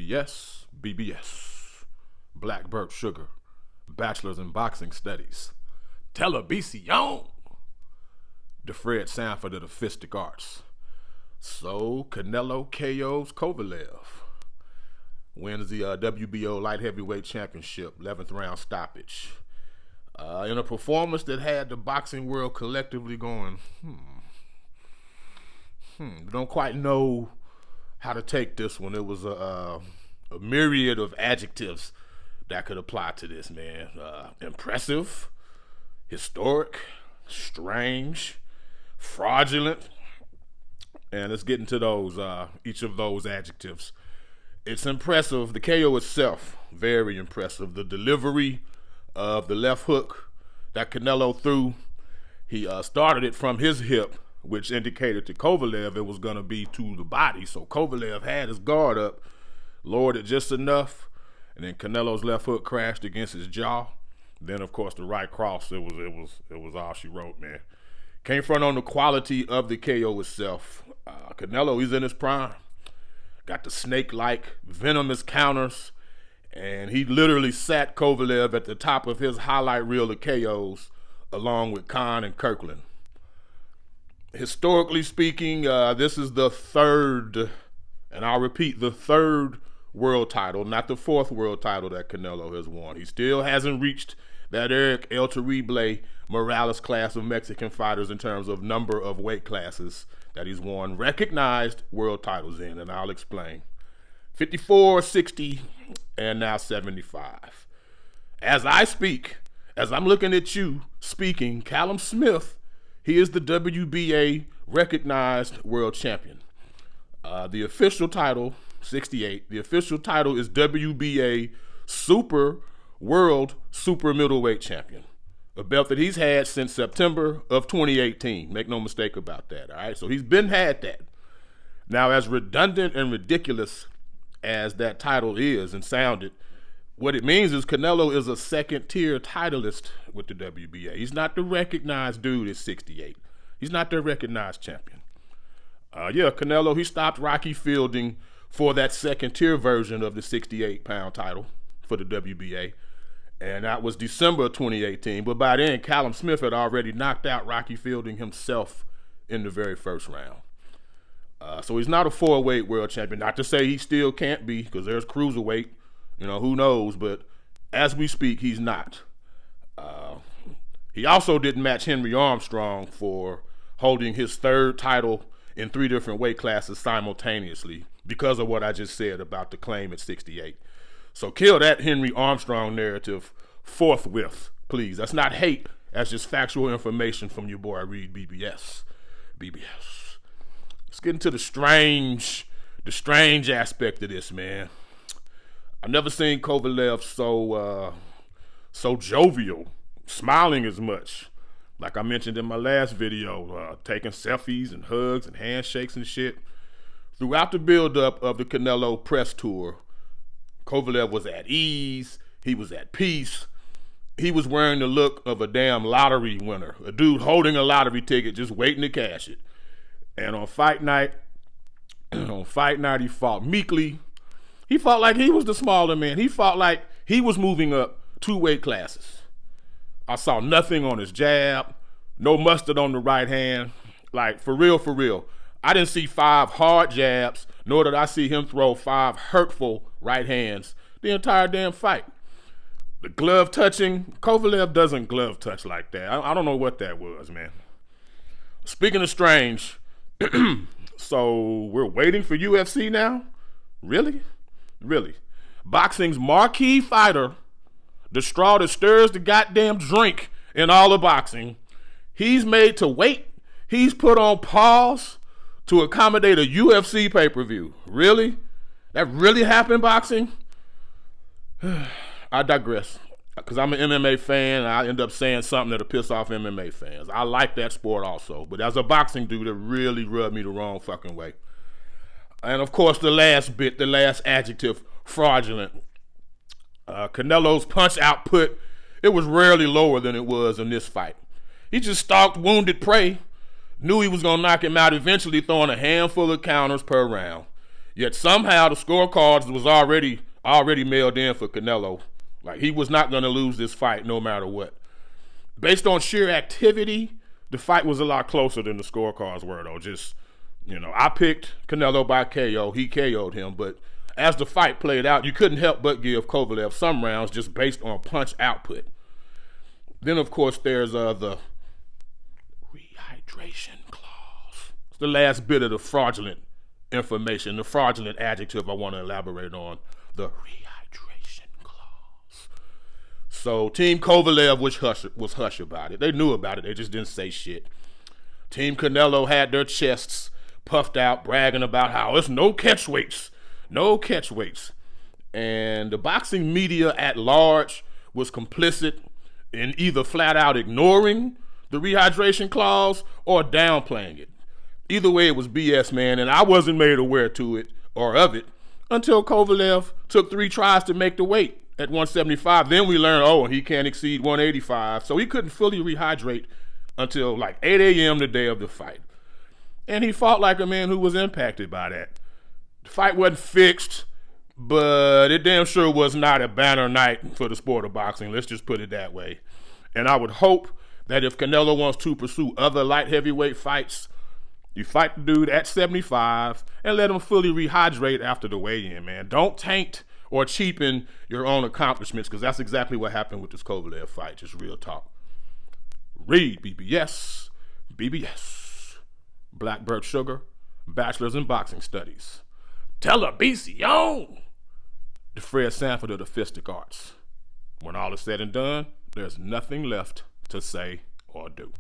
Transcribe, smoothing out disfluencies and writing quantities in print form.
REED-BBS, BBS, Blackbird Sugar, Bachelor's in Boxing Studies, Televisión, the Fred Sanford of the Fistic Arts. So, Canelo KOs Kovalev, wins the WBO Light Heavyweight Championship, 11th round stoppage. In a performance that had the boxing world collectively going, don't quite know how to take this one. It was a myriad of adjectives that could apply to this, man. Impressive, historic, strange, fraudulent, and let's get into those, each of those adjectives. It's impressive. The KO itself, very impressive. The delivery of the left hook that Canelo threw, he started it from his hip, which indicated to Kovalev it was going to be to the body. So Kovalev had his guard up, lowered it just enough, and then Canelo's left hook crashed against his jaw. Then, of course, the right cross, it was all she wrote, man. Came front on the quality of the KO itself. Canelo, he's in his prime. Got the snake-like, venomous counters, and he literally sat Kovalev at the top of his highlight reel of KOs, along with Khan and Kirkland. Historically speaking, this is the third, and I'll repeat, the third world title, not the fourth world title that Canelo has won. He still hasn't reached that Eric El Terrible Morales class of Mexican fighters in terms of number of weight classes that he's won recognized world titles in, and I'll explain. 54, 60, and now 75. As I speak, as I'm looking at you speaking, Callum Smith, he is the WBA recognized world champion. The official title, 68, the official title is WBA Super World Super Middleweight Champion. A belt that he's had since September of 2018. Make no mistake about that, all right? So he's had that. Now, as redundant and ridiculous as that title is and sounded, what it means is Canelo is a second-tier titleist with the WBA. He's not the recognized dude at 68. He's not their recognized champion. Canelo, he stopped Rocky Fielding for that second-tier version of the 68-pound title for the WBA, and that was December of 2018. But by then, Callum Smith had already knocked out Rocky Fielding himself in the very first round. So he's not a four-weight world champion. Not to say he still can't be, because there's cruiserweight. Who knows? But as we speak, he's not. He also didn't match Henry Armstrong for holding his third title in 3 different weight classes simultaneously because of what I just said about the claim at 68. So kill that Henry Armstrong narrative forthwith, please. That's not hate. That's just factual information from your boy REED-BBS. BBS. Let's get into the strange aspect of this, man. I've never seen Kovalev so jovial, smiling as much. Like I mentioned in my last video, taking selfies and hugs and handshakes and shit. Throughout the buildup of the Canelo press tour, Kovalev was at ease. He was at peace. He was wearing the look of a damn lottery winner, a dude holding a lottery ticket just waiting to cash it. And on fight night, he fought meekly. He fought like he was the smaller man. He fought like he was moving up 2 weight classes. I saw nothing on his jab, no mustard on the right hand. Like, for real. I didn't see 5 hard jabs, nor did I see him throw 5 hurtful right hands the entire damn fight. The glove touching, Kovalev doesn't glove touch like that. I don't know what that was, man. Speaking of strange, so we're waiting for UFC now? Really? Boxing's marquee fighter, the straw that stirs the goddamn drink in all of boxing, he's made to wait. He's put on pause to accommodate a UFC pay-per-view. Really? That really happened, boxing? I digress. Because I'm an MMA fan, and I end up saying something that'll piss off MMA fans. I like that sport also. But as a boxing dude, it really rubbed me the wrong fucking way. And of course, the last adjective, fraudulent. Canelo's punch output, it was rarely lower than it was in this fight. He just stalked wounded prey, knew he was going to knock him out eventually, throwing a handful of counters per round. Yet somehow the scorecards was already mailed in for Canelo. Like, he was not going to lose this fight no matter what. Based on sheer activity, the fight was a lot closer than the scorecards were, though. Just, I picked Canelo by KO. He KO'd him. But as the fight played out, you couldn't help but give Kovalev some rounds just based on punch output. Then, of course, there's the rehydration clause. It's the last bit of the fraudulent information, the fraudulent adjective I want to elaborate on, the rehydration clause. So Team Kovalev was hush about it. They knew about it. They just didn't say shit. Team Canelo had their chests puffed out, bragging about how it's no catchweights. No catchweights. And the boxing media at large was complicit in either flat out ignoring the rehydration clause or downplaying it. Either way, it was BS, man, and I wasn't made aware of it until Kovalev took 3 tries to make the weight at 175. Then we learned, he can't exceed 185, so he couldn't fully rehydrate until like 8 a.m. the day of the fight. And he fought like a man who was impacted by that. The fight wasn't fixed, but it damn sure was not a banner night for the sport of boxing. Let's just put it that way. And I would hope that if Canelo wants to pursue other light heavyweight fights, you fight the dude at 75 and let him fully rehydrate after the weigh-in, man. Don't taint or cheapen your own accomplishments, because that's exactly what happened with this Kovalev fight. Just real talk. REED-BBS, BBS, Blackbird Sugar, Bachelor's in Boxing Studies. Televisión, the Fred Sanford of the fistic arts. When all is said and done, there's nothing left to say or do.